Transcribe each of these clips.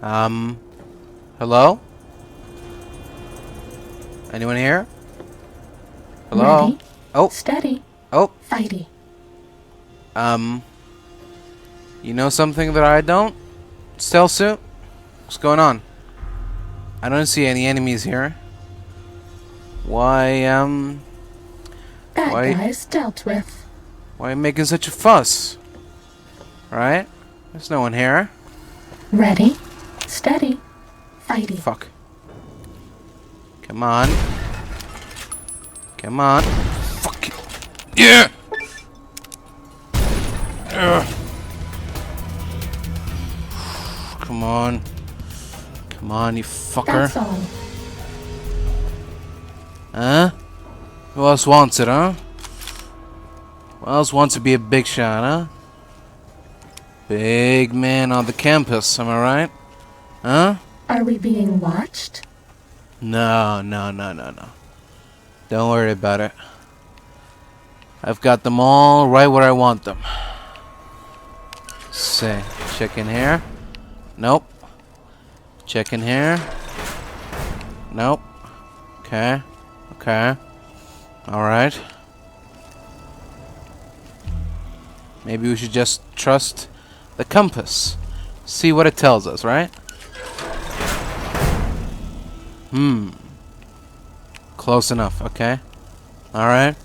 Hello? Anyone here? Hello? Ready, Oh, steady, oh, fighty. you know something that I don't? Stealth suit? What's going on? I don't see any enemies here. Why, Bad why- guys dealt with. why are you making such a fuss? Right? There's no one here. Ready, steady, fighty. Fuck. Come on. Come on. Fuck it. Yeah! Come on. Come on, you fucker. That's all. Huh? Who else wants it, huh? Who else wants to be a big shot, huh? Big man on the campus, am I right? Huh? Are we being watched? No. Don't worry about it. I've got them all right where I want them. Say, check in here. Nope. Check in here. Nope. Okay. Alright. Maybe we should just trust the compass. See what it tells us, right? Close enough, okay? Alright.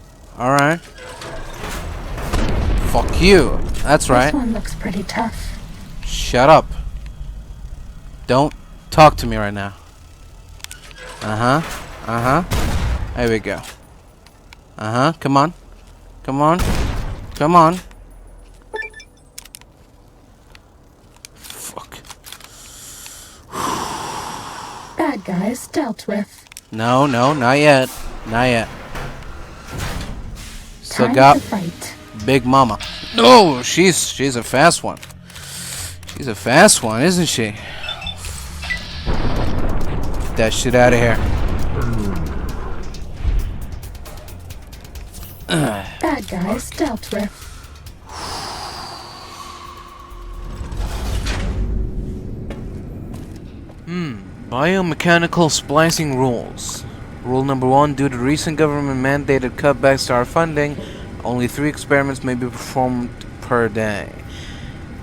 Fuck you. That's right. This one looks pretty tough. Shut up. Don't talk to me right now. There we go. Come on. Fuck. Bad guys dealt with. No, not yet. Still Time got to fight. Big Mama. No, she's a fast one. She's a fast one, isn't she? Get that shit out of here. Bad guys dealt with. Biomechanical splicing rules. Rule number 1, due to recent government-mandated cutbacks to our funding, only 3 experiments may be performed per day.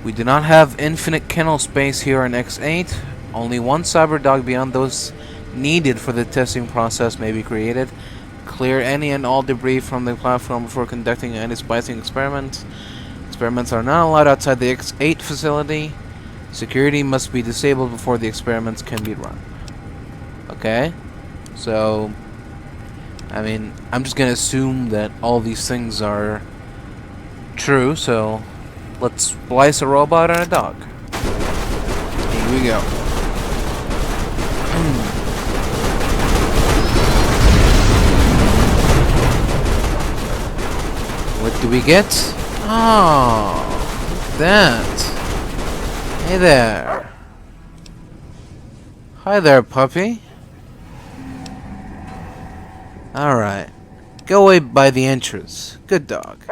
We do not have infinite kennel space here in X8. Only one cyber dog beyond those needed for the testing process may be created. Clear any and all debris from the platform before conducting any splicing experiments. Experiments are not allowed outside the X8 facility. Security must be disabled before the experiments can be run. Okay? So, I mean, I'm just gonna assume that all these things are true, so let's splice a robot and a dog. Here we go. What do we get? Oh, that. Hey there. Hi there, puppy. Alright. Go away by the entrance. Good dog.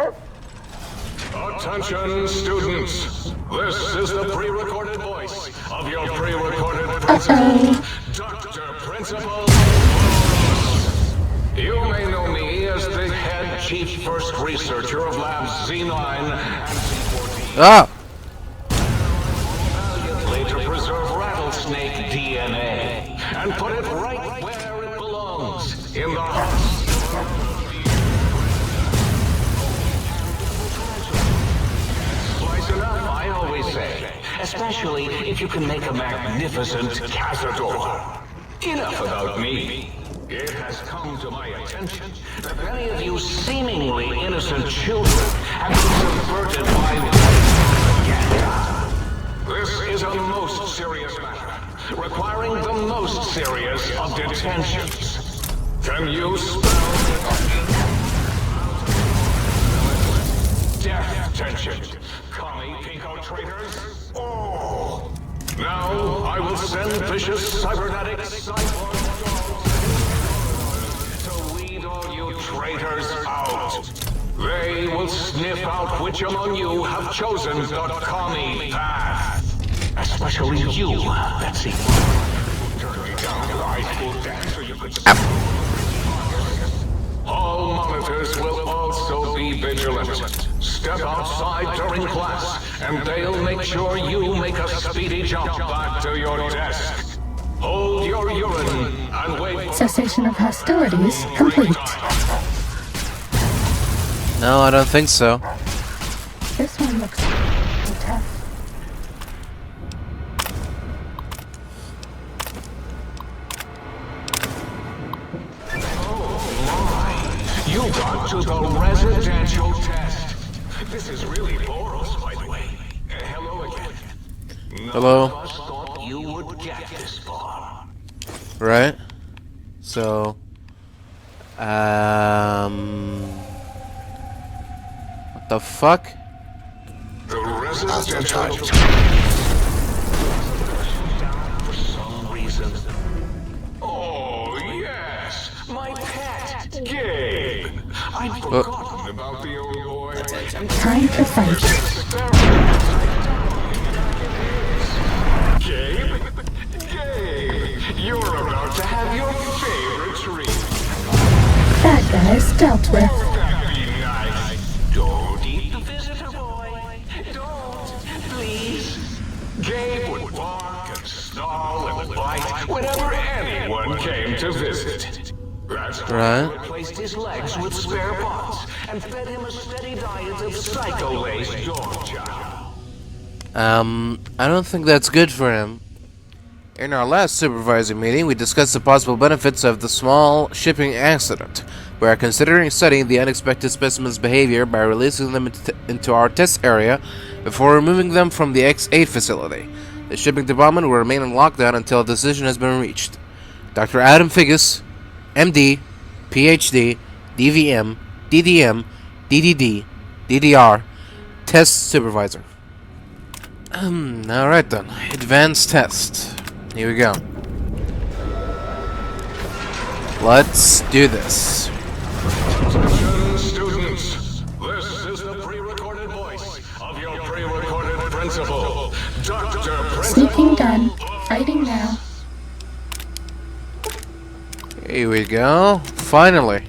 Attention, students. This is the pre-recorded voice of your pre-recorded principal, Dr. Principal. You may know me as the head chief first researcher of Labs Z9 and C14. Ah! To preserve rattlesnake DNA and put it right where it belongs, in the heart. Slice enough, I always say, especially if you can make a magnificent cazador. Enough about me. It has come to my attention that many of you seemingly innocent children have been subverted by propaganda. This is a most serious matter, requiring the most serious of detentions. Can you spell death detention? Commie pinko traitors? Oh! Now I will send vicious cybernetic cyborg dogs to weed all you traitors out. They will sniff out which among you have chosen the commie path. Especially you, Betsy. Turn me down to the high school dance, or you could... All monitors will also be vigilant. Step outside during class, and they'll make sure you make a speedy jump back to your desk. Hold your urine and wait. Cessation of hostilities complete. No, I don't think so. This one looks pretty tough. You got to the residential test. This is really Boros, by the way. Hello again. Hello. None of us thought you would get this far. Right? So, what the fuck? The residential test. For some reason. Oh, yes. My pet, Gabe. I'd forgotten about the old boy. Time to fight. Gabe? Gabe, you're about to have your favorite treat. Bad guys dealt with. That'd be nice. Don't eat the visitor boy. Don't, please. Gabe would bark and snarl and bite whenever anyone came to visit. That's why I Right. replaced his legs with spare parts and fed him a steady diet of psycho-laced dog chow. I don't think that's good for him. In our last supervisor meeting, we discussed the possible benefits of the small shipping accident. We are considering studying the unexpected specimen's behavior by releasing them into our test area before removing them from the X8 facility. The shipping department will remain in lockdown until a decision has been reached. Dr. Adam Figgis, MD, PhD, DVM, DDM, DDD, DDR, Test Supervisor. Alright then. Advanced test. Here we go. Let's do this. Attention, students. This is the pre-recorded voice of your pre-recorded principal, Dr. Sneaking done. Fighting now. Here we go. Finally.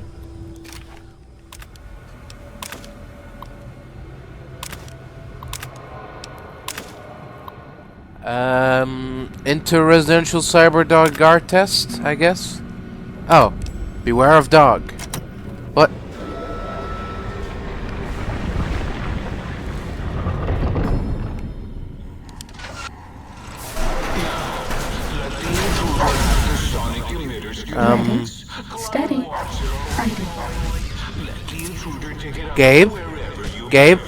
Inter-residential cyber dog guard test, I guess? Oh. Beware of dog. What? Steady. Fighting. Gabe? Gabe?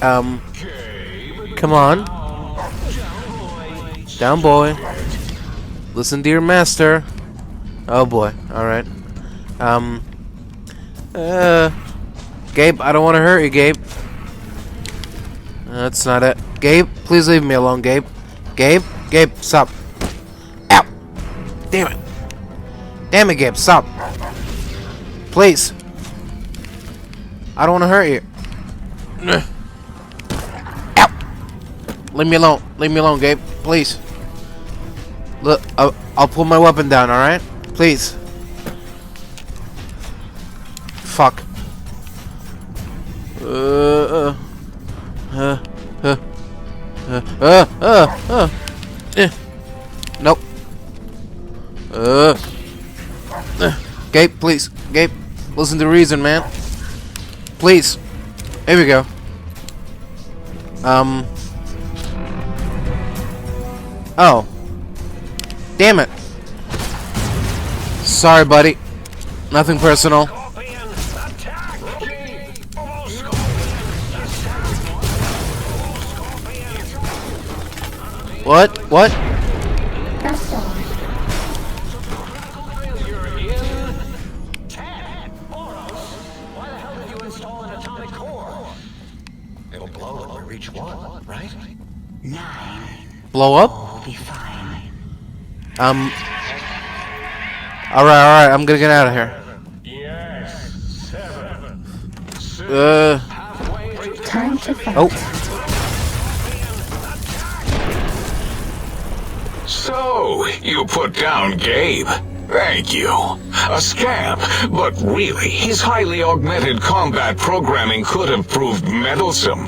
Come on. Down, boy. Listen to your master. Oh, boy. Alright. Gabe, I don't want to hurt you, Gabe. That's not it. Gabe, please leave me alone, Gabe. Gabe? Gabe, stop. Ow! Damn it. Damn it, Gabe, stop. Please. I don't want to hurt you. Ow! Leave me alone. Leave me alone, Gabe. Please. Look, I'll pull my weapon down, alright? Please. Fuck. Nope. Gabe, please. Gabe, listen to reason, man. Please. Here we go. Oh. Damn it. Sorry, buddy. Nothing personal. What? What? That's all. Why the hell did you install an atomic core? It'll blow when we reach 1, right? 9. Blow up? We'll be fine. Alright, I'm gonna get out of here. Yes. 7. Time to fight. Oh. So, you put down Gabe. Thank you. A scamp, but really, his highly augmented combat programming could have proved meddlesome.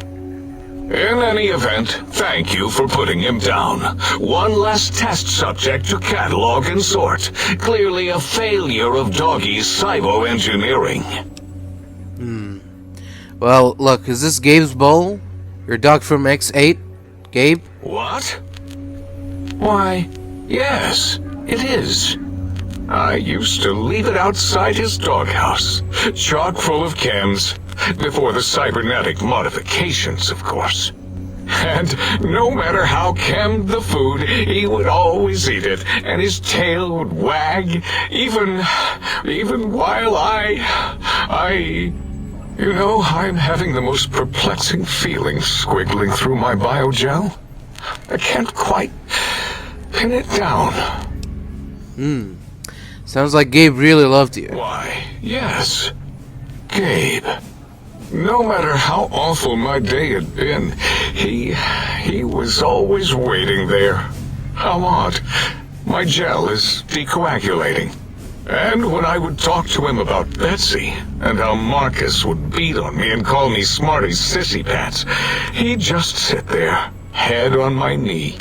In any event, thank you for putting him down. One less test subject to catalog and sort. Clearly a failure of Doggy's cybo-engineering. Well, look, is this Gabe's bowl? Your dog from X8? Gabe? What? Why, yes, it is. I used to leave it outside his doghouse, chock full of chems, before the cybernetic modifications, of course. And no matter how chemmed the food, he would always eat it, and his tail would wag, even while you know, I'm having the most perplexing feeling squiggling through my biogel. I can't quite pin it down. Sounds like Gabe really loved you. Why, yes. Gabe. No matter how awful my day had been, he was always waiting there. How odd. My gel is decoagulating. And when I would talk to him about Betsy, and how Marcus would beat on me and call me Smarty's sissy pants, he'd just sit there, head on my knee,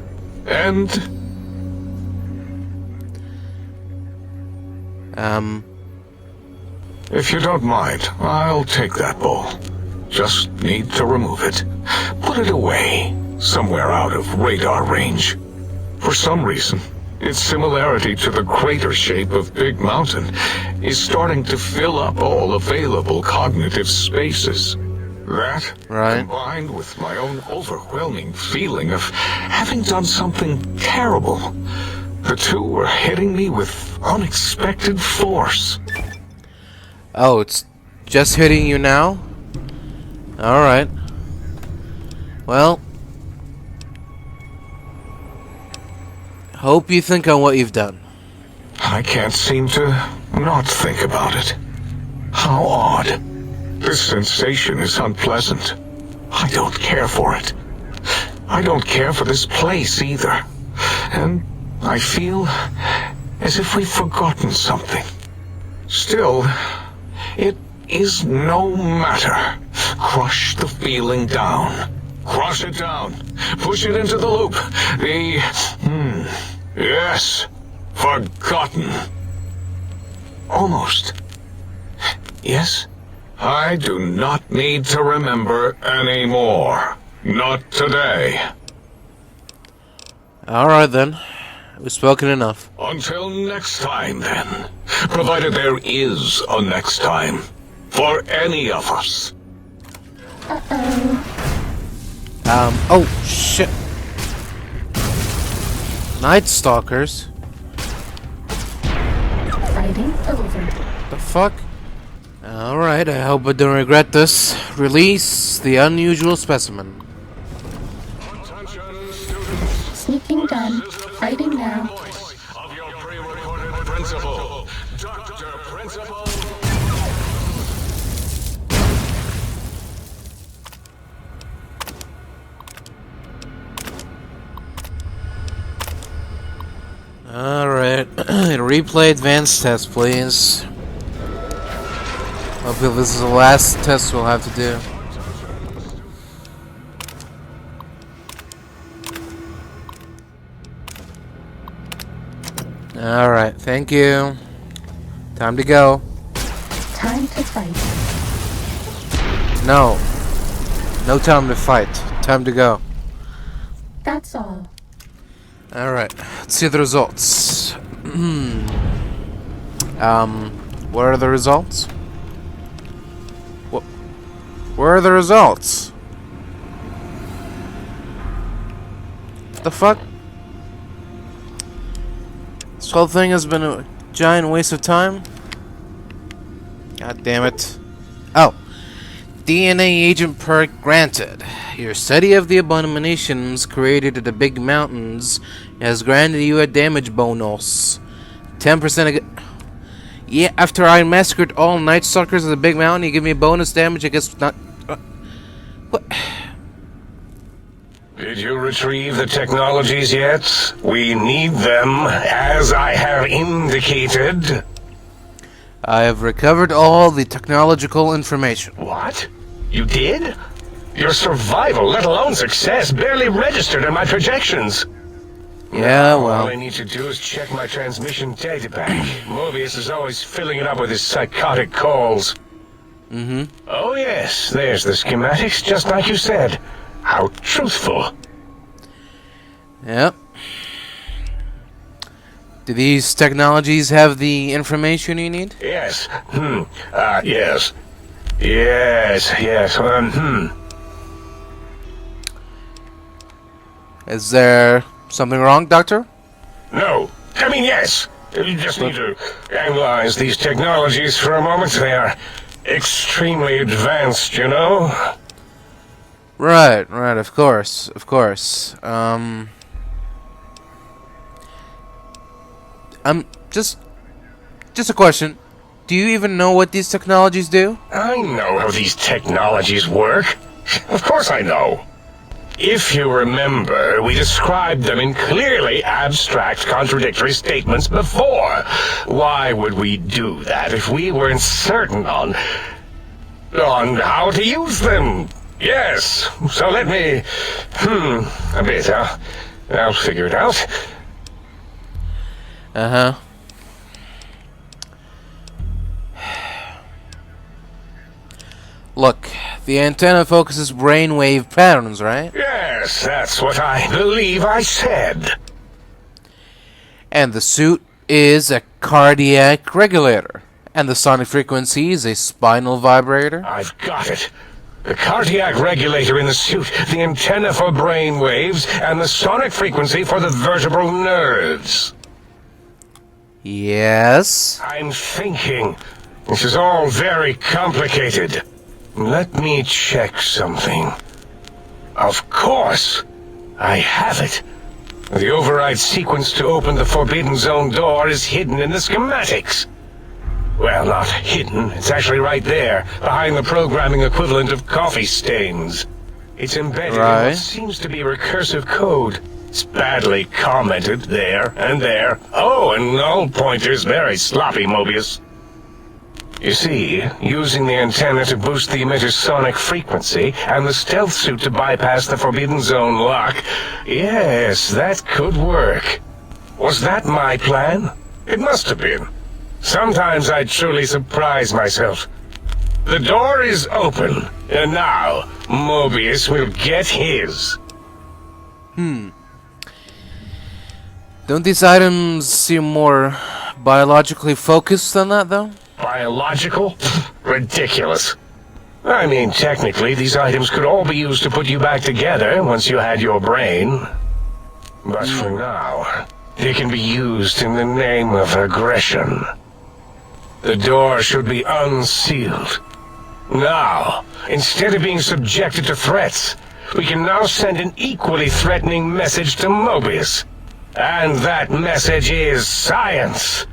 and... If you don't mind, I'll take that bowl. Just need to remove it. Put it away, somewhere out of radar range. For some reason, its similarity to the crater shape of Big Mountain is starting to fill up all available cognitive spaces. That, combined with my own overwhelming feeling of having done something terrible, the two were hitting me with unexpected force. Oh, it's just hitting you now? Alright. Well, hope you think on what you've done. I can't seem to not think about it. How odd. This sensation is unpleasant. I don't care for it. I don't care for this place either. And I feel as if we've forgotten something. Still, it is no matter. Crush the feeling down. Crush it down. Push it into the loop. Yes. Forgotten. Almost. Yes? I do not need to remember anymore. Not today. Alright then. We've spoken enough. Until next time, then. Provided there is a next time. For any of us. Oh, shit. Night Stalkers? Fighting over. The fuck? Alright, I hope I don't regret this. Release the unusual specimen. Attention, students. Sneaking done. Fighting now. Voice of your pre-recorded principal, Dr. Principal. Alright, replay advanced test, please. Hopefully this is the last test we'll have to do. Alright, thank you. Time to go. Time to fight. No. No time to fight. Time to go. That's all. Alright, let's see the results. What are the results? Where are the results? What the fuck? This whole thing has been a giant waste of time? God damn it. Oh. DNA agent perk granted. Your study of the abominations created at the Big Mountains has granted you a damage bonus. 10% yeah, after I massacred all Night Stalkers of the Big Mountain, you give me a bonus damage, I guess not... what? Did you retrieve the technologies yet? We need them, as I have indicated. I have recovered all the technological information. What? You did? Your survival, let alone success, barely registered in my projections. Yeah, All well, I need to do is check my transmission data bank. Mobius is always filling it up with his psychotic calls. Oh yes, there's the schematics, just like you said. How truthful. yep. Do these technologies have the information you need? Yes. Yes. Yes. Is there something wrong, Doctor? No. I mean, yes. You just need to analyze these technologies for a moment. They are extremely advanced, you know? Right, of course. Just a question. Do you even know what these technologies do? I know how these technologies work. Of course I know. If you remember, we described them in clearly abstract, contradictory statements before. Why would we do that if we weren't certain on how to use them? Yes, so let me... a bit, huh? I'll figure it out. Uh-huh. Look, the antenna focuses brainwave patterns, right? Yes, that's what I believe I said. And the suit is a cardiac regulator. And the sonic frequency is a spinal vibrator. I've got it. The cardiac regulator in the suit, the antenna for brain waves, and the sonic frequency for the vertebral nerves. Yes? I'm thinking. This is all very complicated. Let me check something. Of course. I have it. The override sequence to open the Forbidden Zone door is hidden in the schematics. Well, not hidden. It's actually right there, behind the programming equivalent of coffee stains. It's embedded in what seems to be recursive code. It's badly commented there and there. Oh, and null pointers very sloppy, Mobius. You see, using the antenna to boost the emitter's sonic frequency, and the stealth suit to bypass the Forbidden Zone lock. Yes, that could work. Was that my plan? It must have been. Sometimes I truly surprise myself. The door is open, and now Mobius will get his. Don't these items seem more biologically focused than that, though? Biological? Ridiculous. I mean, technically, these items could all be used to put you back together once you had your brain. But for now, they can be used in the name of aggression. The door should be unsealed. Now, instead of being subjected to threats, we can now send an equally threatening message to Mobius. And that message is science.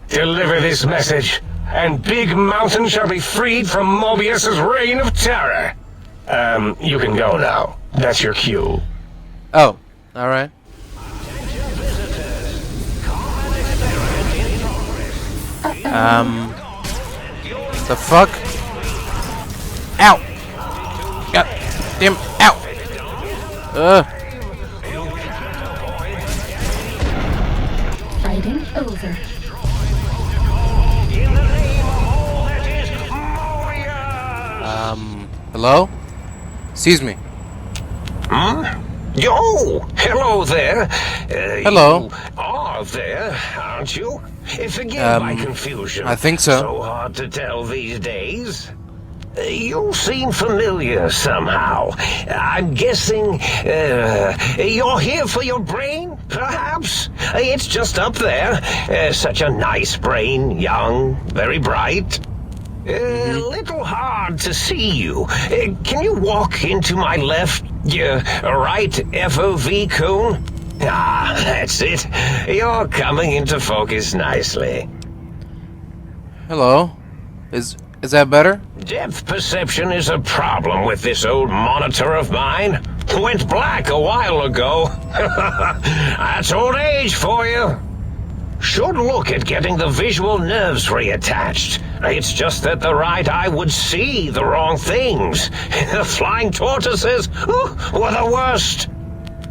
Deliver this message, and Big Mountain shall be freed from Mobius's reign of terror. You can go now. That's your cue. Oh, alright. The fuck? Ow! God damn, ow! Fighting over. Hello? Excuse me. Yo! Hello there. Hello. You are there, aren't you? Forgive my confusion. I think so. So hard to tell these days. You seem familiar somehow. I'm guessing you're here for your brain, perhaps? It's just up there. Such a nice brain, young, very bright. A little hard to see you. Can you walk into my left, right FOV cone? Ah, that's it. You're coming into focus nicely. Hello? Is that better? Depth perception is a problem with this old monitor of mine. Went black a while ago. That's old age for you. Should look at getting the visual nerves reattached. It's just that the right eye would see the wrong things. The flying tortoises were the worst.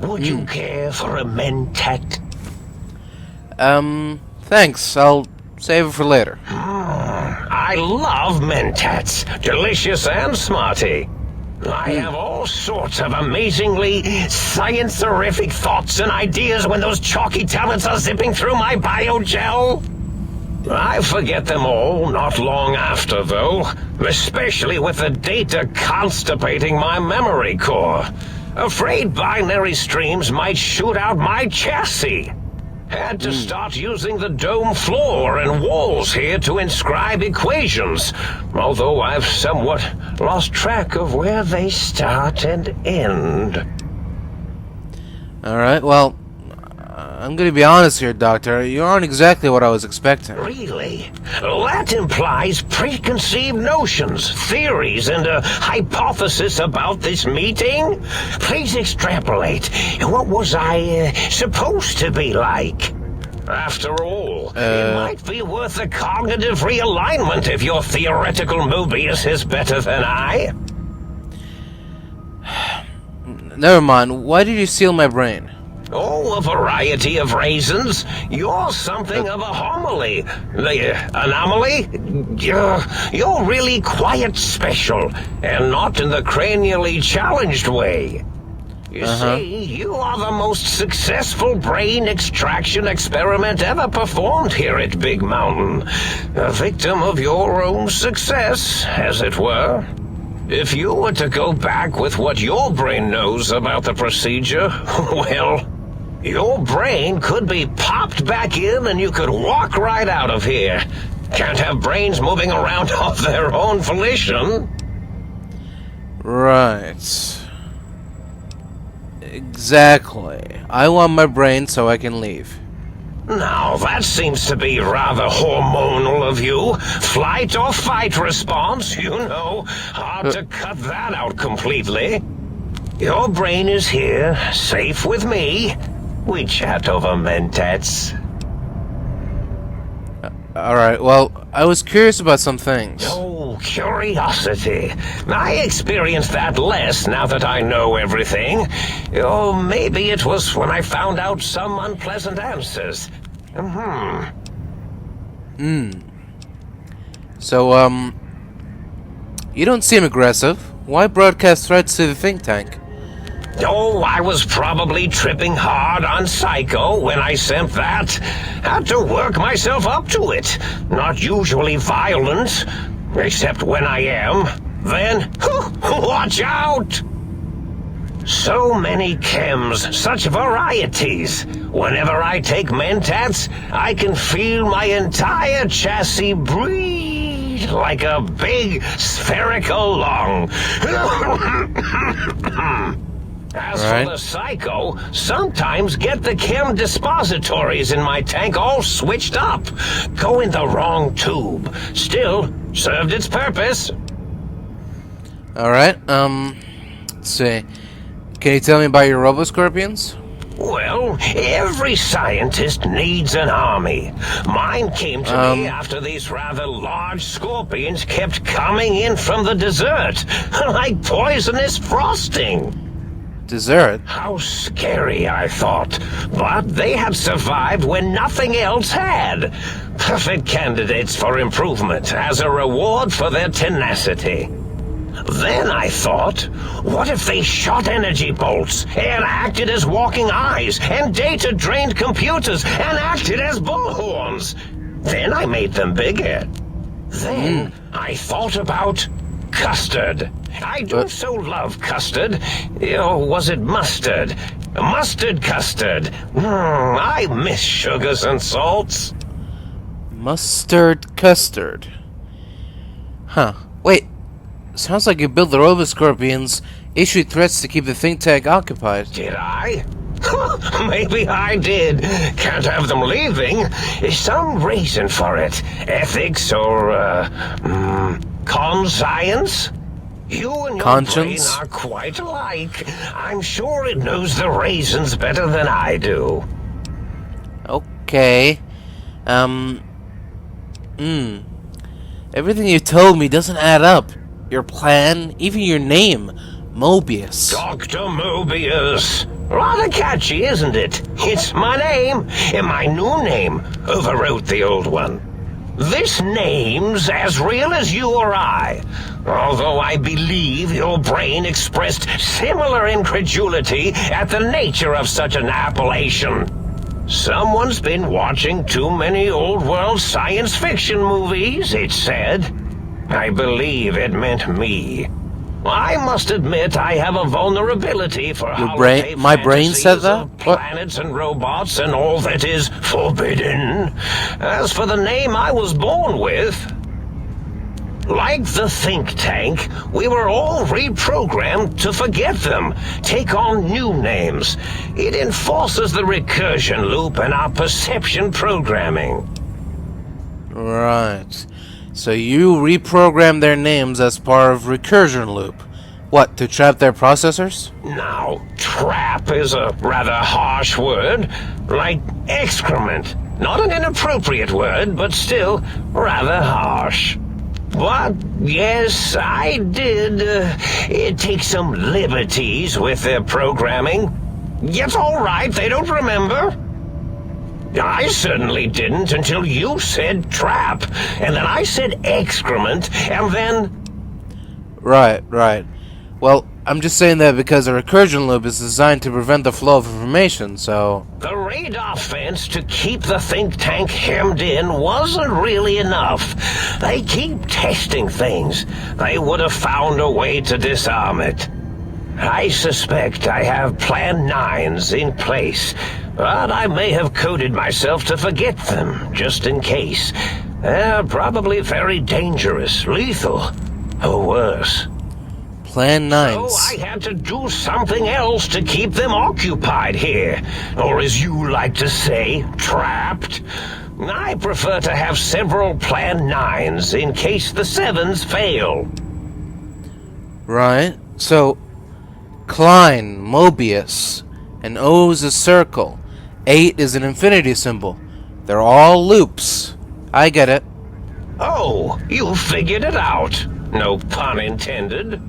Would you care for a mentat? Thanks. I'll save it for later. I love mentats. Delicious and smarty. I have all sorts of amazingly science-terrific thoughts and ideas when those chalky talents are zipping through my biogel. I forget them all not long after, though, especially with the data constipating my memory core. Afraid binary streams might shoot out my chassis. Had to start using the dome floor and walls here to inscribe equations, although I've somewhat lost track of where they start and end. Alright, well, I'm gonna be honest here, Doctor. You aren't exactly what I was expecting. Really? That implies preconceived notions, theories, and a hypothesis about this meeting? Please extrapolate. What was I supposed to be like? After all, it might be worth a cognitive realignment if your theoretical Mobius is better than I. Never mind. Why did you steal my brain? Oh, a variety of reasons. You're something of a homily. Anomaly? You're really quite special, and not in the cranially challenged way. You see, you are the most successful brain extraction experiment ever performed here at Big Mountain. A victim of your own success, as it were. If you were to go back with what your brain knows about the procedure, well, your brain could be popped back in and you could walk right out of here. Can't have brains moving around of their own volition. Right. Exactly. I want my brain so I can leave. Now, that seems to be rather hormonal of you. Flight or fight response, you know. Hard to cut that out completely. Your brain is here, safe with me. We chat over mentats. Alright, well, I was curious about some things. Oh, curiosity. I experience that less now that I know everything. Oh, maybe it was when I found out some unpleasant answers. So, you don't seem aggressive. Why broadcast threats to the think tank? Oh, I was probably tripping hard on Psycho when I sent that. Had to work myself up to it. Not usually violent, except when I am. Then, watch out! So many chems, such varieties. Whenever I take mentats, I can feel my entire chassis breathe like a big spherical lung. As for the Psycho, sometimes get the chem dispositories in my tank all switched up. Go in the wrong tube. Still, served its purpose. Alright, let's see. Can you tell me about your Roboscorpions? Well, every scientist needs an army. Mine came to me after these rather large scorpions kept coming in from the desert, like poisonous frosting. Dessert? How scary, I thought. But they had survived when nothing else had. Perfect candidates for improvement as a reward for their tenacity. Then I thought, what if they shot energy bolts and acted as walking eyes and data-drained computers and acted as bullhorns? Then I made them bigger. Then I thought about custard. I do so love custard. Or was it mustard? Mustard custard. I miss sugars and salts. Mustard custard. Huh. Wait. Sounds like you built the Roboscorpions, issued threats to keep the think tank occupied. Did I? Maybe I did. Can't have them leaving. Some reason for it. Ethics or, con-science? You and your Conscience? brain are quite alike. I'm sure it knows the raisins better than I do. Okay. Everything you told me doesn't add up. Your plan, even your name, Mobius. Dr. Mobius. Rather catchy, isn't it? It's my name, and my new name overwrote the old one. This name's as real as you or I, although I believe your brain expressed similar incredulity at the nature of such an appellation. Someone's been watching too many old-world science fiction movies, it said. I believe it meant me. I must admit I have a vulnerability for My brain said that? What? Planets and robots and all that is forbidden. As for the name I was born with, like the think tank, we were all reprogrammed to forget them, take on new names. It enforces the recursion loop in our perception programming. Right. So you reprogram their names as part of recursion loop. What, to trap their processors? Now, trap is a rather harsh word, like excrement. Not an inappropriate word, but still rather harsh. But, yes, I did take some liberties with their programming. It's all right, they don't remember. I certainly didn't until you said trap, and then I said excrement, and then... Right. Well, I'm just saying that because a recursion loop is designed to prevent the flow of information, so... The radar fence to keep the think tank hemmed in wasn't really enough. They keep testing things. They would have found a way to disarm it. I suspect I have Plan 9s in place, but I may have coded myself to forget them, just in case. They're probably very dangerous, lethal, or worse. Plan 9s. So I had to do something else to keep them occupied here, or as you like to say, trapped. I prefer to have several Plan 9s in case the 7s fail. Right. So, Klein, Mobius, and O's a circle. 8 is an infinity symbol. They're all loops. I get it. Oh, you figured it out. No pun intended.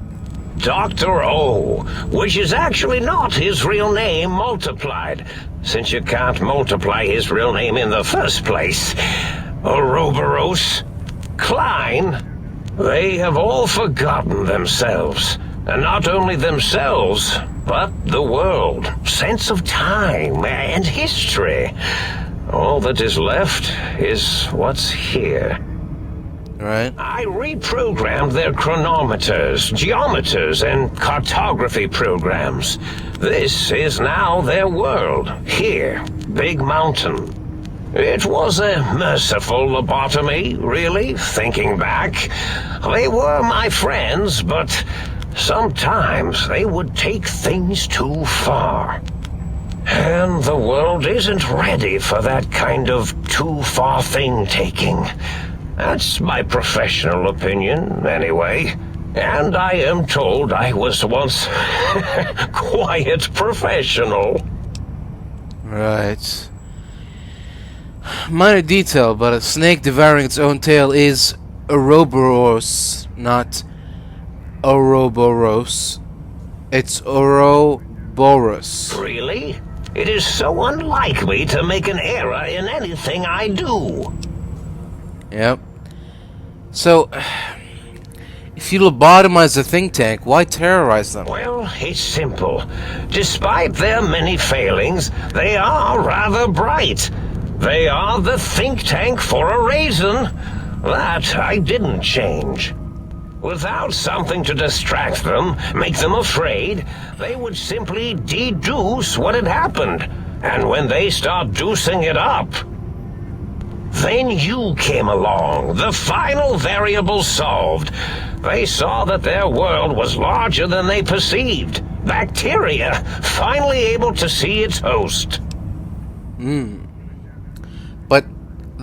Dr. O, which is actually not his real name multiplied, since you can't multiply his real name in the first place. Ouroboros, Klein, they have all forgotten themselves. And not only themselves, but the world, sense of time and history. All that is left is what's here. Right. I reprogrammed their chronometers, geometers, and cartography programs. This is now their world, here, Big Mountain. It was a merciful lobotomy, really, thinking back. They were my friends, but sometimes they would take things too far. And the world isn't ready for that kind of too-far thing-taking. That's my professional opinion, anyway. And I am told I was once quite professional. Right. Minor detail, but a snake devouring its own tail is Ouroboros, not Ouroboros. It's Ouroboros. Really? It is so unlike me to make an error in anything I do. Yep. So, if you lobotomize the think tank, why terrorize them? Well, it's simple. Despite their many failings, they are rather bright. They are the think tank for a reason. That I didn't change. Without something to distract them, make them afraid, they would simply deduce what had happened. And when they start deucing it up, then you came along, the final variable solved. They saw that their world was larger than they perceived. Bacteria, finally able to see its host. But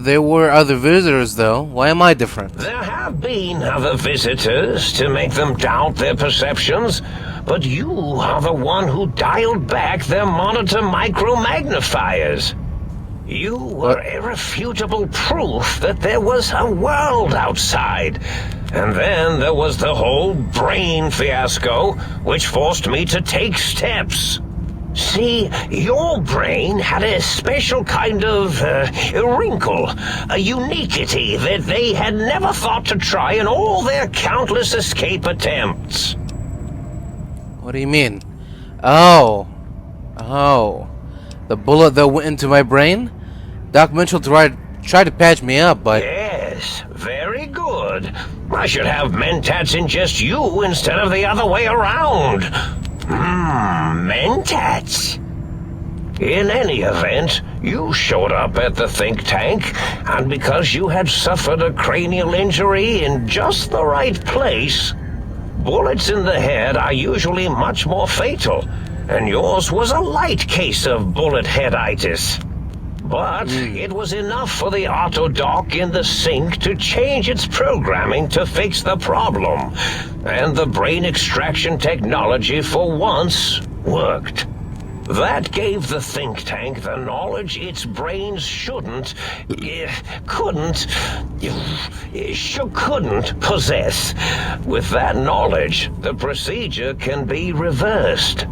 There were other visitors, though. Why am I different? There have been other visitors to make them doubt their perceptions, but you are the one who dialed back their monitor micro-magnifiers. You were irrefutable proof that there was a world outside. And then there was the whole brain fiasco, which forced me to take steps. See, your brain had a special kind of wrinkle, a uniquity that they had never thought to try in all their countless escape attempts. What do you mean? Oh. The bullet that went into my brain? Doc Mitchell tried to patch me up, but... Yes, very good. I should have mentats ingest you instead of the other way around. Mentats. In any event, you showed up at the think tank, and because you had suffered a cranial injury in just the right place, bullets in the head are usually much more fatal, and yours was a light case of bullet headitis. But it was enough for the autodoc in the sink to change its programming to fix the problem. And the brain extraction technology for once worked. That gave the think tank the knowledge its brains couldn't possess. With that knowledge, the procedure can be reversed.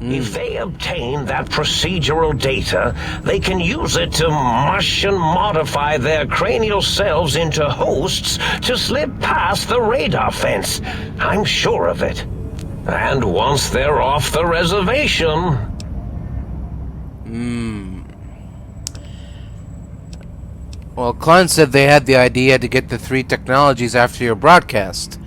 If they obtain that procedural data, they can use it to mush and modify their cranial cells into hosts to slip past the radar fence. I'm sure of it. And once they're off the reservation... Well, Klein said they had the idea to get the 3 technologies after your broadcast.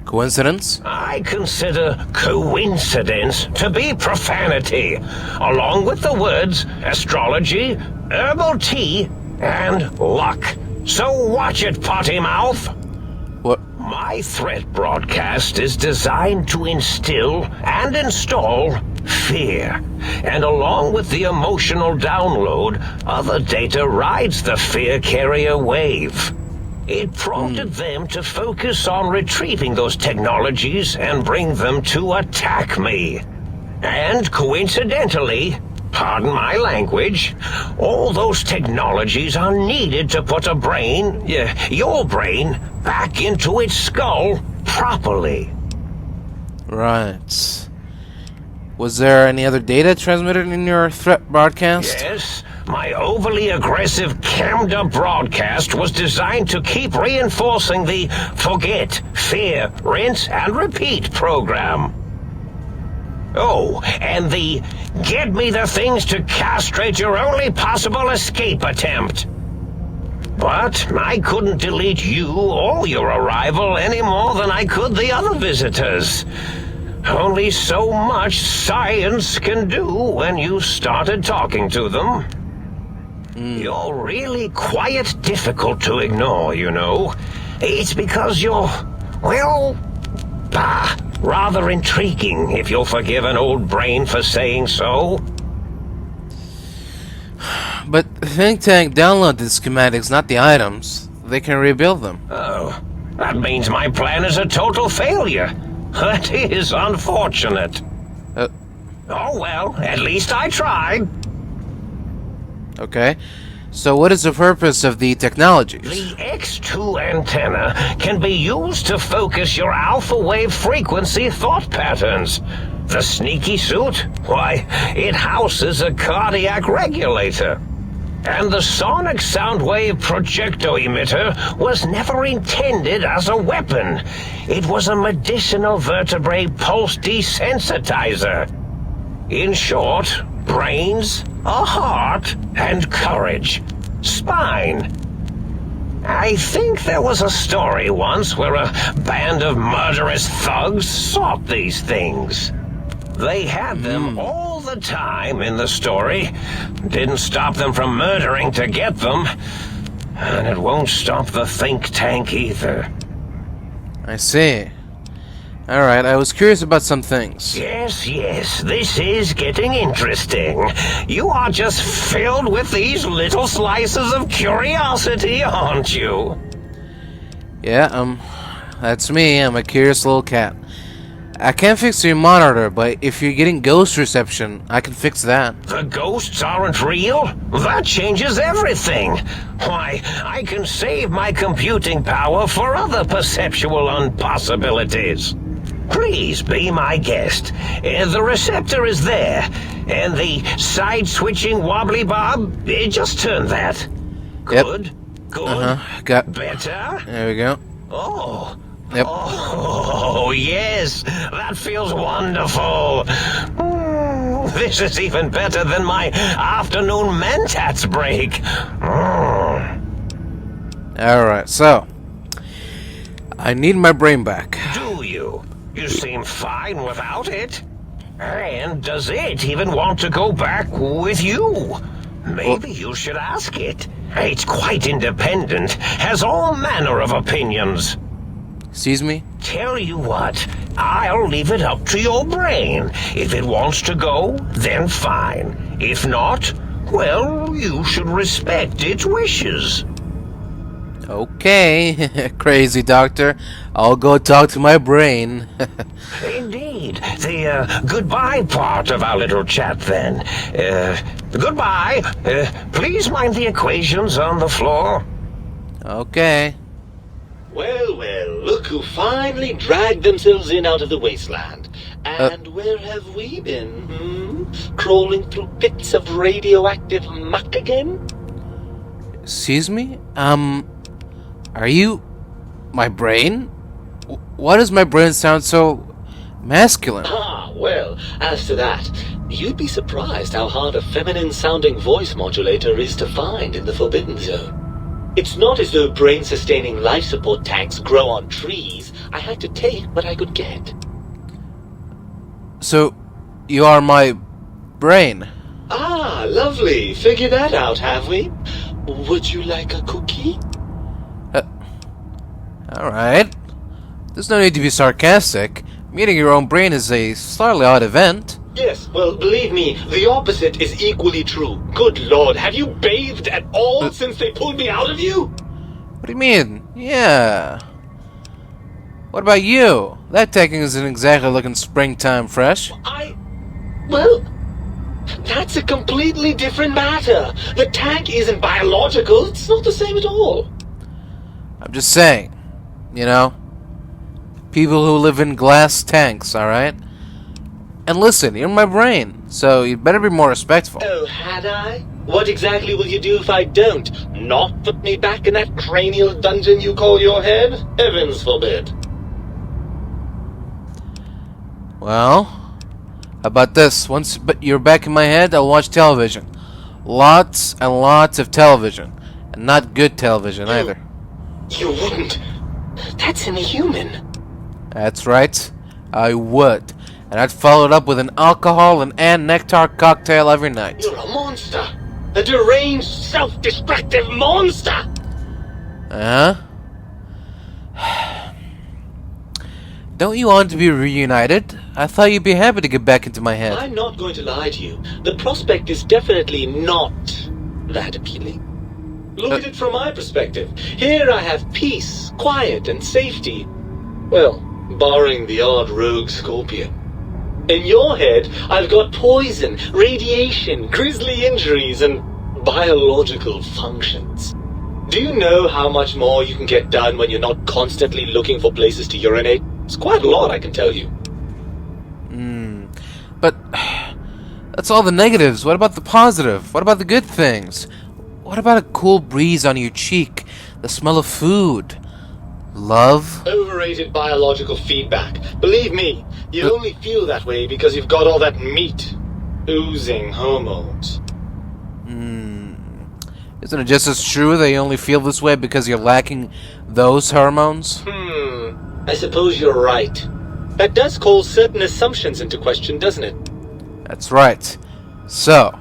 Coincidence? I consider coincidence to be profanity, along with the words astrology, herbal tea, and luck. So watch it, potty mouth. What? My threat broadcast is designed to instill and install fear. And along with the emotional download, other data rides the fear carrier wave. It prompted them to focus on retrieving those technologies and bring them to attack me. And coincidentally, pardon my language, all those technologies are needed to put a brain, your brain, back into its skull properly. Right. Was there any other data transmitted in your threat broadcast? Yes. My overly aggressive cammed-up broadcast was designed to keep reinforcing the forget, fear, rinse, and repeat program. Oh, and the get me the things to castrate your only possible escape attempt. But I couldn't delete you or your arrival any more than I could the other visitors. Only so much science can do when you started talking to them. You're really quite difficult to ignore, you know. It's because you're, well, rather intriguing, if you'll forgive an old brain for saying so. But Think Tank downloaded the schematics, not the items. They can rebuild them. Oh, that means my plan is a total failure. That is unfortunate. Oh well, at least I tried. Okay. So what is the purpose of the technologies? The X2 antenna can be used to focus your alpha wave frequency thought patterns. The sneaky suit? Why, it houses a cardiac regulator. And the sonic sound wave projecto emitter was never intended as a weapon. It was a medicinal vertebrae pulse desensitizer. In short, brains, a heart, and courage. Spine. I think there was a story once where a band of murderous thugs sought these things. They had them all the time in the story. Didn't stop them from murdering to get them. And it won't stop the think tank either. I see. Alright, I was curious about some things. Yes, this is getting interesting. You are just filled with these little slices of curiosity, aren't you? Yeah, that's me. I'm a curious little cat. I can't fix your monitor, but if you're getting ghost reception, I can fix that. The ghosts aren't real? That changes everything. Why, I can save my computing power for other perceptual impossibilities. Please be my guest. The receptor is there, and the side-switching wobbly bob, just turn that. Good. Yep. Good. Got. Better? There we go. Oh. Yep. Oh, yes. That feels wonderful. This is even better than my afternoon Mentats break. Alright, so. I need my brain back. Do you? You seem fine without it. And does it even want to go back with you? Maybe you should ask it. It's quite independent, has all manner of opinions. Excuse me? Tell you what, I'll leave it up to your brain. If it wants to go, then fine. If not, well, you should respect its wishes. Okay, crazy doctor. I'll go talk to my brain. Indeed. The goodbye part of our little chat, then. Goodbye. Please mind the equations on the floor. Okay. Well, look who finally dragged themselves in out of the wasteland. And where have we been, Crawling through pits of radioactive muck again? Excuse me? Are you my brain? Why does my brain sound so masculine? Ah, well, as to that, you'd be surprised how hard a feminine-sounding voice modulator is to find in the Forbidden Zone. It's not as though brain-sustaining life support tanks grow on trees. I had to take what I could get. So, you are my brain? Ah, lovely. Figured that out, have we? Would you like a cookie? Alright. There's no need to be sarcastic. Meeting your own brain is a slightly odd event. Yes, well, believe me, the opposite is equally true. Good lord, have you bathed at all since they pulled me out of you? What do you mean? Yeah. What about you? That taking isn't exactly looking springtime fresh. Well, that's a completely different matter. The tank isn't biological, it's not the same at all. I'm just saying. You know? People who live in glass tanks, alright? And listen, you're my brain, so you'd better be more respectful. Oh, had I? What exactly will you do if I don't? Not put me back in that cranial dungeon you call your head? Heavens forbid. Well, how about this? Once you're back in my head, I'll watch television. Lots and lots of television. And not good television either. You wouldn't. That's inhuman. That's right. I would. And I'd follow it up with an alcohol and nectar cocktail every night. You're a monster. A deranged, self-destructive monster. Huh? Don't you want to be reunited? I thought you'd be happy to get back into my head. I'm not going to lie to you. The prospect is definitely not that appealing. Look at it from my perspective. Here I have peace, quiet, and safety. Well, barring the odd rogue scorpion. In your head, I've got poison, radiation, grisly injuries, and biological functions. Do you know how much more you can get done when you're not constantly looking for places to urinate? It's quite a lot, I can tell you. But that's all the negatives. What about the positive? What about the good things? What about a cool breeze on your cheek? The smell of food? Love? Overrated biological feedback. Believe me, you only feel that way because you've got all that meat. Oozing hormones. Isn't it just as true that you only feel this way because you're lacking those hormones? I suppose you're right. That does call certain assumptions into question, doesn't it? That's right. So,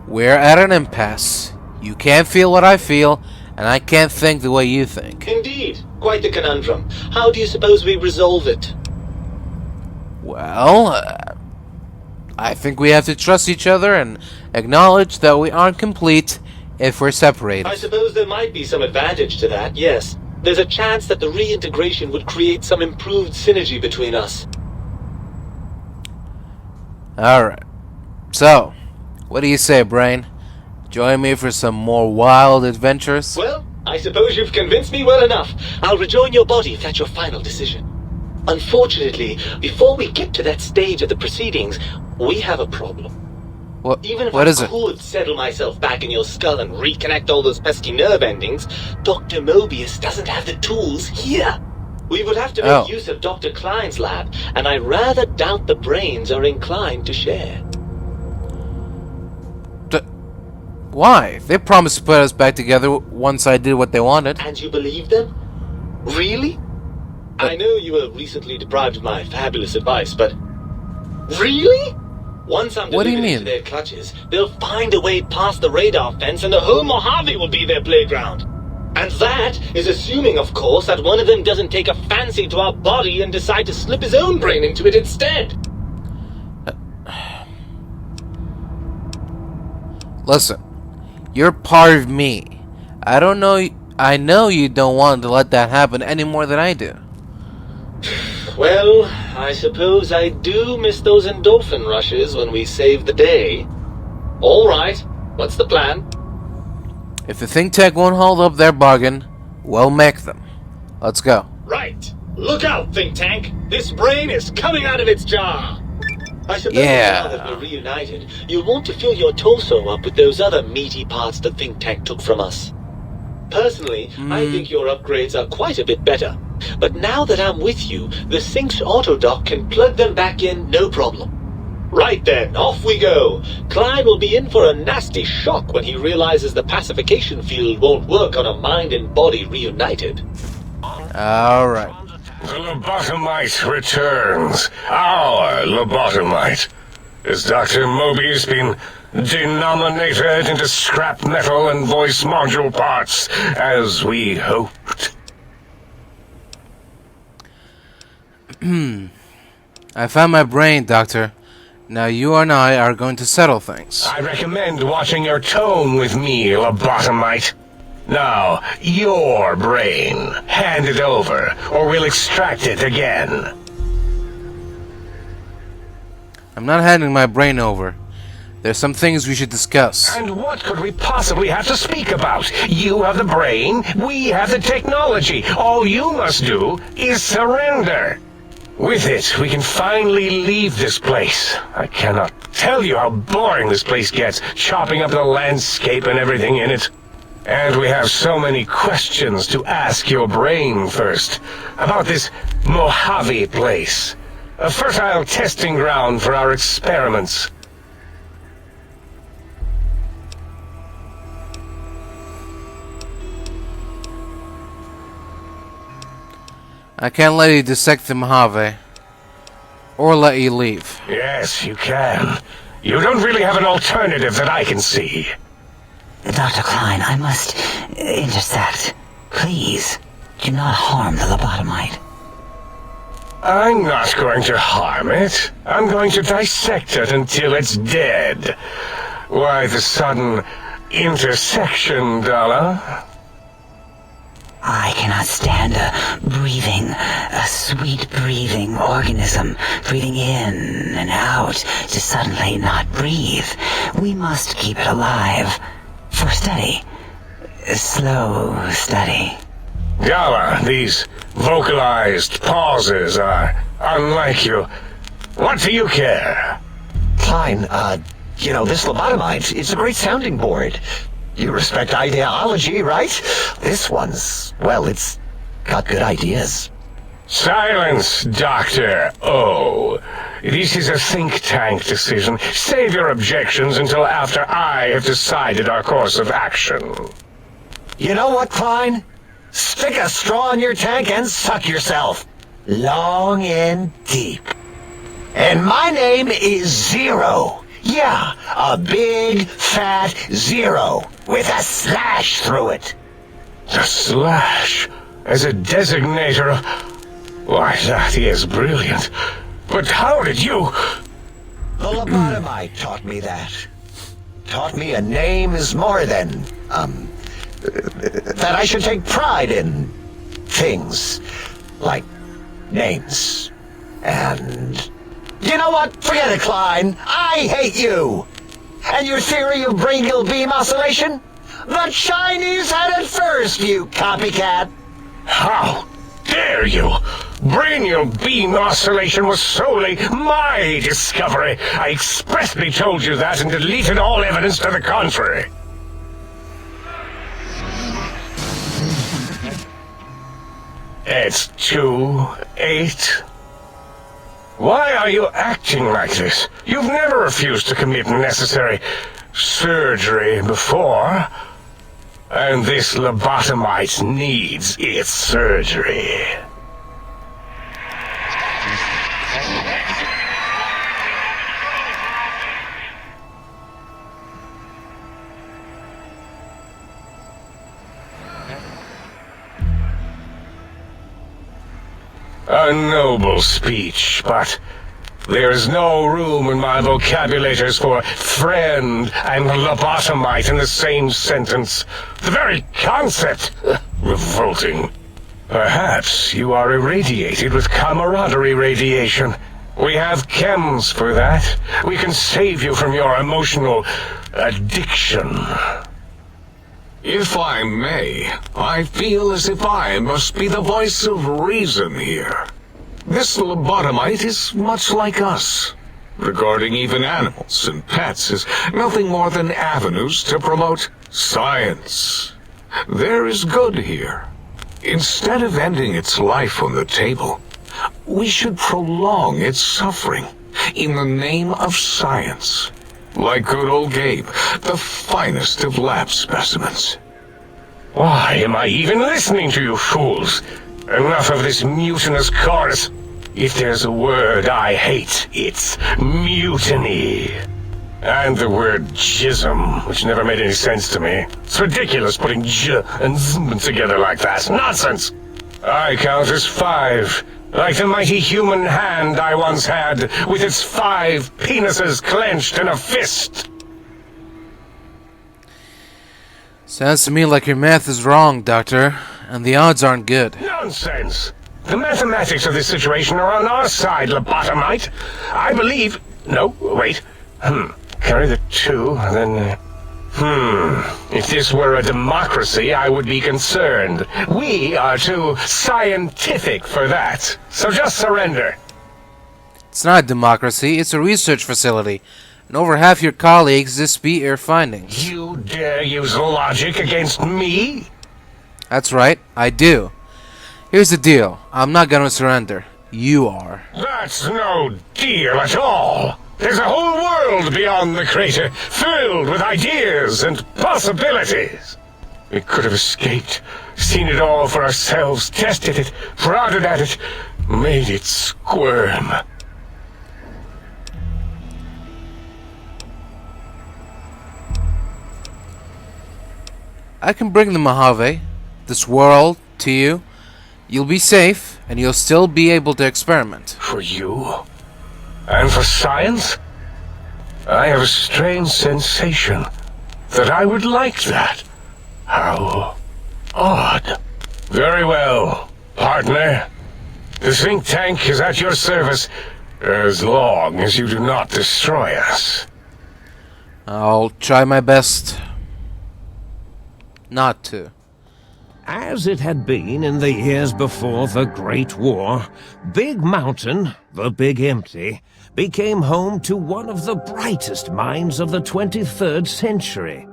we're at an impasse. You can't feel what I feel, and I can't think the way you think. Indeed. Quite the conundrum. How do you suppose we resolve it? Well, I think we have to trust each other and acknowledge that we aren't complete if we're separated. I suppose there might be some advantage to that, yes. There's a chance that the reintegration would create some improved synergy between us. Alright. So, what do you say, Brain? Join me for some more wild adventures? Well, I suppose you've convinced me well enough. I'll rejoin your body if that's your final decision. Unfortunately, before we get to that stage of the proceedings, we have a problem. Even if what I is it? could settle myself back in your skull and reconnect all those pesky nerve endings, Dr. Mobius doesn't have the tools here. We would have to make use of Dr. Klein's lab, and I rather doubt the brains are inclined to share. Why? They promised to put us back together once I did what they wanted. And you believe them? Really? I know you were recently deprived of my fabulous advice, but... Really? Once I'm delivered into their clutches, they'll find a way past the radar fence and the whole Mojave will be their playground. And that is assuming, of course, that one of them doesn't take a fancy to our body and decide to slip his own brain into it instead. Listen, you're part of me. I know you don't want to let that happen any more than I do. Well, I suppose I do miss those endorphin rushes when we save the day. All right, what's the plan? If the think tank won't hold up their bargain, we'll make them. Let's go. Right. Look out, think tank. This brain is coming out of its jar. I suppose now that we're reunited, you'll want to fill your torso up with those other meaty parts the think tank took from us. Personally, I think your upgrades are quite a bit better. But now that I'm with you, the Sync's autodock can plug them back in no problem. Right then, off we go. Klein will be in for a nasty shock when he realizes the pacification field won't work on a mind and body reunited. Alright. The lobotomite returns. Our lobotomite. Has Dr. Mobius been denominated into scrap metal and voice module parts, as we hoped? I found my brain, Doctor. Now you and I are going to settle things. I recommend watching your tone with me, lobotomite. Now, your brain. Hand it over, or we'll extract it again. I'm not handing my brain over. There's some things we should discuss. And what could we possibly have to speak about? You have the brain, we have the technology. All you must do is surrender. With it, we can finally leave this place. I cannot tell you how boring this place gets, chopping up the landscape and everything in it. And we have so many questions to ask your brain first. About this Mojave place. A fertile testing ground for our experiments. I can't let you dissect the Mojave. Or let you leave. Yes, you can. You don't really have an alternative that I can see. Dr. Klein, I must intersect. Please, do not harm the lobotomite. I'm not going to harm it. I'm going to dissect it until it's dead. Why the sudden intersection, Dalla? I cannot stand a sweet breathing organism, breathing in and out to suddenly not breathe. We must keep it alive. For study. Slow study. Dalla, these vocalized pauses are unlike you. What do you care? Klein, this lobotomite, it's a great sounding board. You respect ideology, right? This one's, well, it's got good ideas. Silence, Dr. O. This is a think tank decision. Save your objections until after I have decided our course of action. You know what, Klein? Stick a straw in your tank and suck yourself. Long and deep. And my name is Zero. Yeah, a big, fat zero with a slash through it. The slash as a designator. Why, that is brilliant. But how did you... The lobotomite taught me that. Taught me a name is more than, that I should take pride in things like names. And you know what? Forget it, Klein. I hate you. And your theory of brain-gill beam oscillation? The Chinese had it first, you copycat. How dare you? Brainial beam oscillation was solely my discovery. I expressly told you that and deleted all evidence to the contrary. It's 2-8. Why are you acting like this? You've never refused to commit necessary surgery before. And this lobotomite needs its surgery. A noble speech, but there's no room in my vocabulators for friend and lobotomite in the same sentence. The very concept, revolting. Perhaps you are irradiated with camaraderie radiation. We have chems for that. We can save you from your emotional addiction. If I may, I feel as if I must be the voice of reason here. This lobotomite is much like us. Regarding even animals and pets as nothing more than avenues to promote science. There is good here. Instead of ending its life on the table, we should prolong its suffering in the name of science. Like good old Gabe, the finest of lab specimens. Why am I even listening to you fools? Enough of this mutinous chorus. If there's a word I hate, it's mutiny. And the word jism, which never made any sense to me. It's ridiculous putting j and zm together like that. Nonsense! I count as 5. Like the mighty human hand I once had, with its 5 penises clenched in a fist. Sounds to me like your math is wrong, Doctor, and the odds aren't good. Nonsense! The mathematics of this situation are on our side, lobotomite. I believe... No, wait. Carry the 2, then... If this were a democracy, I would be concerned. We are too scientific for that. So just surrender. It's not a democracy, it's a research facility. And over half your colleagues dispute your findings. You dare use logic against me? That's right, I do. Here's the deal. I'm not gonna surrender. You are. That's no deal at all. There's a whole world beyond the crater, filled with ideas and possibilities. We could have escaped, seen it all for ourselves, tested it, prodded at it, made it squirm. I can bring the Mojave, this world, to you. You'll be safe, and you'll still be able to experiment. For you? And for science? I have a strange sensation that I would like that. How odd. Very well, partner. The think tank is at your service as long as you do not destroy us. I'll try my best not to. As it had been in the years before the Great War, Big Mountain, the Big Empty, became home to one of the brightest minds of the 23rd century.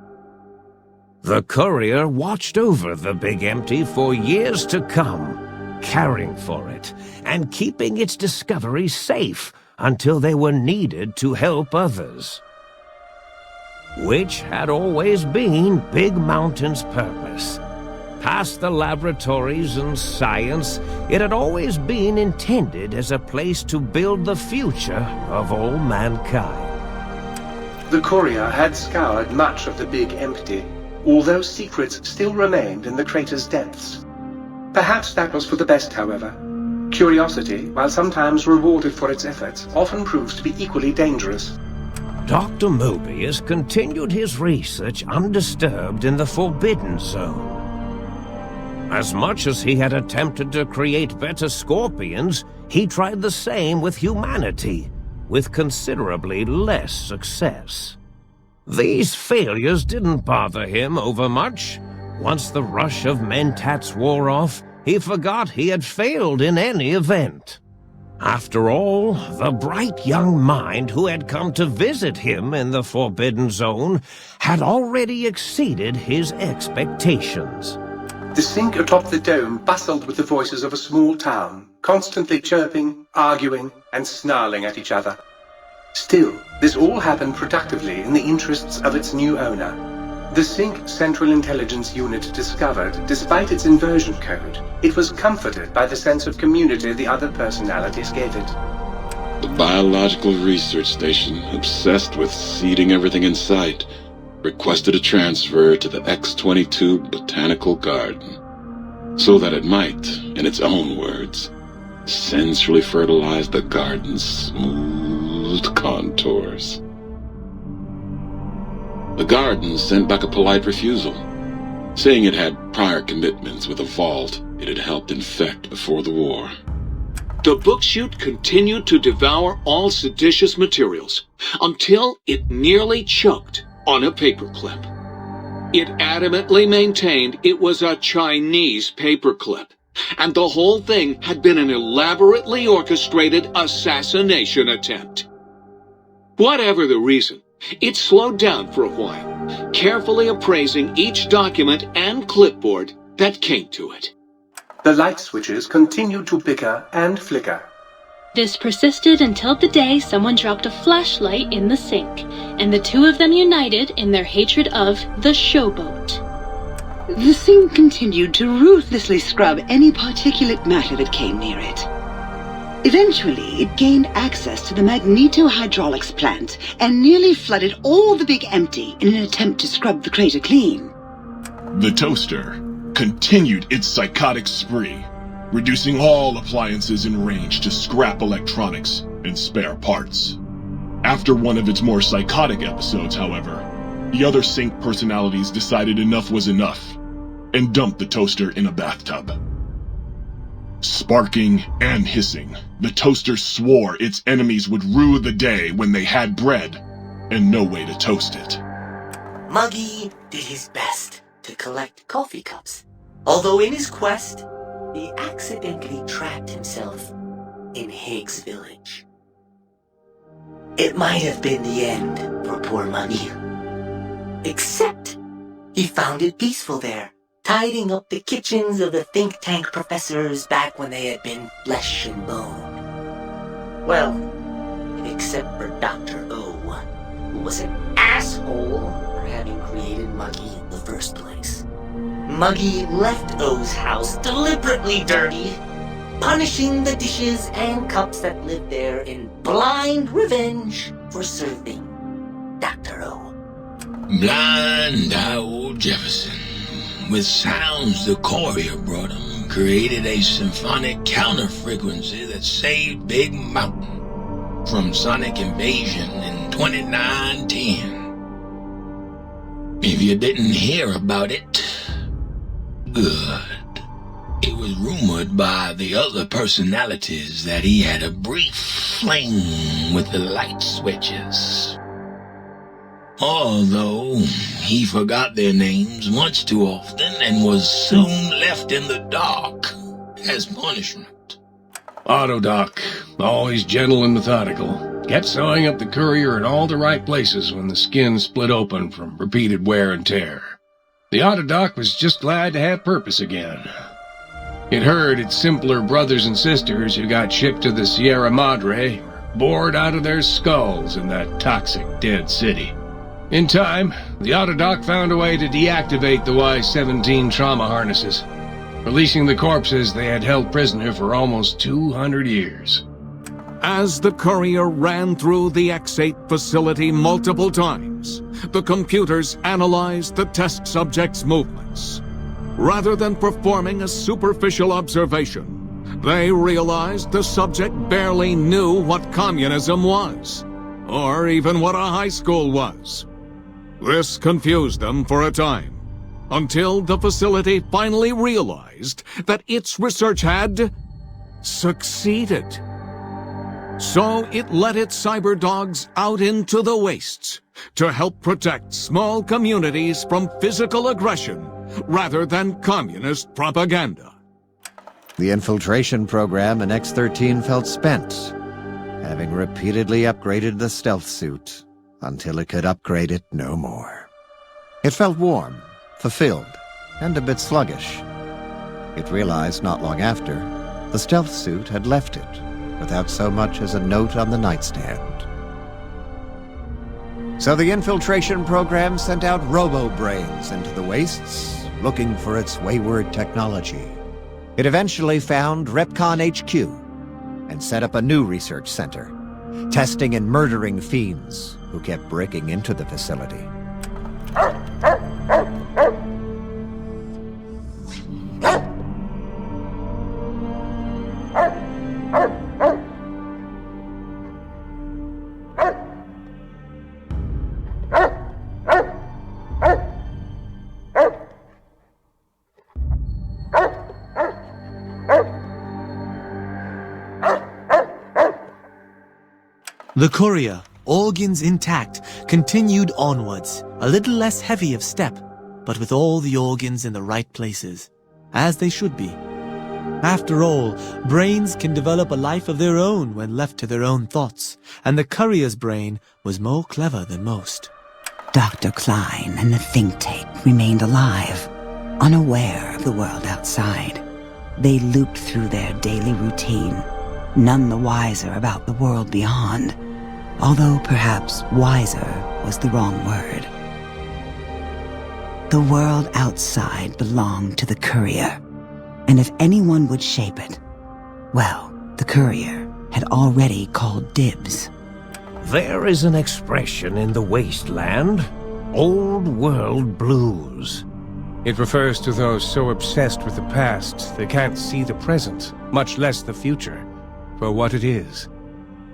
The Courier watched over the Big Empty for years to come, caring for it and keeping its discoveries safe until they were needed to help others. Which had always been Big Mountain's purpose. Past the laboratories and science, it had always been intended as a place to build the future of all mankind. The Courier had scoured much of the Big Empty, although secrets still remained in the crater's depths. Perhaps that was for the best, however. Curiosity, while sometimes rewarded for its efforts, often proves to be equally dangerous. Dr. Mobius continued his research undisturbed in the Forbidden Zone. As much as he had attempted to create better scorpions, he tried the same with humanity, with considerably less success. These failures didn't bother him overmuch. Once the rush of mentats wore off, he forgot he had failed in any event. After all, the bright young mind who had come to visit him in the Forbidden Zone had already exceeded his expectations. The sink atop the dome bustled with the voices of a small town, constantly chirping, arguing, and snarling at each other. Still, this all happened productively in the interests of its new owner. The Sync Central Intelligence Unit discovered, despite its inversion code, it was comforted by the sense of community the other personalities gave it. The Biological Research Station, obsessed with seeding everything in sight, requested a transfer to the X-22 Botanical Garden, so that it might, in its own words, sensually fertilize the garden's smooth contours. The garden sent back a polite refusal, saying it had prior commitments with a vault it had helped infect before the war. The book chute continued to devour all seditious materials until it nearly choked on a paperclip. It adamantly maintained it was a Chinese paperclip, and the whole thing had been an elaborately orchestrated assassination attempt. Whatever the reason, it slowed down for a while, carefully appraising each document and clipboard that came to it. The light switches continued to bicker and flicker. This persisted until the day someone dropped a flashlight in the sink, and the two of them united in their hatred of the showboat. The sink continued to ruthlessly scrub any particulate matter that came near it. Eventually, it gained access to the magneto-hydraulics plant and nearly flooded all the Big Empty in an attempt to scrub the crater clean. The toaster continued its psychotic spree, reducing all appliances in range to scrap electronics and spare parts. After one of its more psychotic episodes, however, the other Sync personalities decided enough was enough and dumped the toaster in a bathtub. Sparking and hissing, the toaster swore its enemies would rue the day when they had bread and no way to toast it. Muggy did his best to collect coffee cups, although in his quest, he accidentally trapped himself in Higgs Village. It might have been the end for poor Muggy. Except, he found it peaceful there, tidying up the kitchens of the think tank professors back when they had been flesh and bone. Well, except for Dr. O, who was an asshole for having created Muggy in the first place. Muggy left O's house deliberately dirty, punishing the dishes and cups that lived there in blind revenge for serving Dr. O. Blind old Jefferson, with sounds the Courier brought him, created a symphonic counter-frequency that saved Big Mountain from sonic invasion in 2910. If you didn't hear about it, good. It was rumored by the other personalities that he had a brief fling with the light switches. Although he forgot their names much too often and was soon left in the dark as punishment. Autodoc, always gentle and methodical, kept sewing up the Courier in all the right places when the skin split open from repeated wear and tear. The Autodoc was just glad to have purpose again. It heard its simpler brothers and sisters who got shipped to the Sierra Madre bored out of their skulls in that toxic dead city. In time, the Autodoc found a way to deactivate the Y-17 trauma harnesses, releasing the corpses they had held prisoner for almost 200 years. As the Courier ran through the X-8 facility multiple times, the computers analyzed the test subject's movements. Rather than performing a superficial observation, They realized the subject barely knew what communism was, or even what a high school was. This confused them for a time, until the facility finally realized that its research had succeeded. So it let its cyber dogs out into the wastes to help protect small communities from physical aggression rather than communist propaganda. The infiltration program in X-13 felt spent, having repeatedly upgraded the stealth suit until it could upgrade it no more. It felt warm, fulfilled, and a bit sluggish. It realized not long after, the stealth suit had left it without so much as a note on the nightstand. So the infiltration program sent out robo-brains into the wastes, looking for its wayward technology. It eventually found Repcon HQ and set up a new research center, testing and murdering fiends who kept breaking into the facility. The Courier, organs intact, continued onwards, a little less heavy of step, but with all the organs in the right places, as they should be. After all, brains can develop a life of their own when left to their own thoughts, and the Courier's brain was more clever than most. Dr. Klein and the think tank remained alive, unaware of the world outside. They looped through their daily routine, none the wiser about the world beyond, although perhaps wiser was the wrong word. The world outside belonged to the Courier, and if anyone would shape it, well, the Courier had already called dibs. There is an expression in the wasteland, old world blues. It refers to those so obsessed with the past they can't see the present, much less the future, for what it is.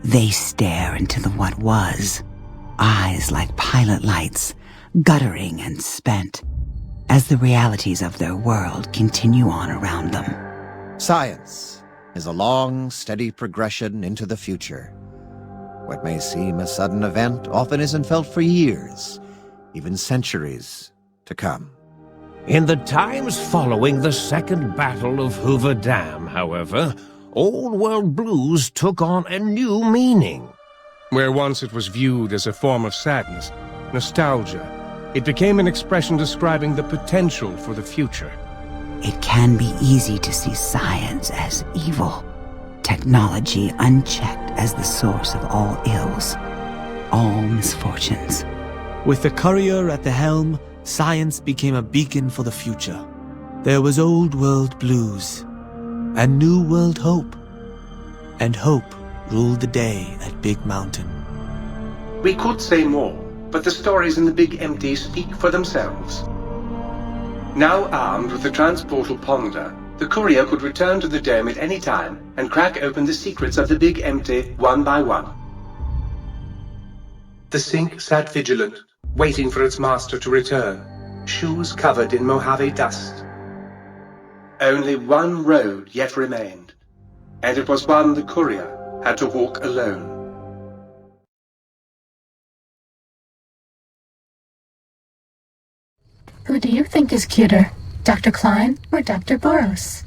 They stare into the what was, eyes like pilot lights, guttering and spent, as the realities of their world continue on around them. Science is a long, steady progression into the future. What may seem a sudden event often isn't felt for years, even centuries to come. In the times following the Second Battle of Hoover Dam, however, Old World Blues took on a new meaning. Where once it was viewed as a form of sadness, nostalgia, it became an expression describing the potential for the future. It can be easy to see science as evil, technology unchecked as the source of all ills, all misfortunes. With the Courier at the helm, science became a beacon for the future. There was Old World Blues, and New World Hope, and hope ruled the day at Big Mountain. We could say more, but the stories in the Big Empty speak for themselves. Now armed with the transportal Ponder, the Courier could return to the dome at any time and crack open the secrets of the Big Empty one by one. The Sink sat vigilant, waiting for its master to return, shoes covered in Mojave dust. Only one road yet remained, and it was one the Courier had to walk alone. Who do you think is cuter, Dr. Klein or Dr. Boros?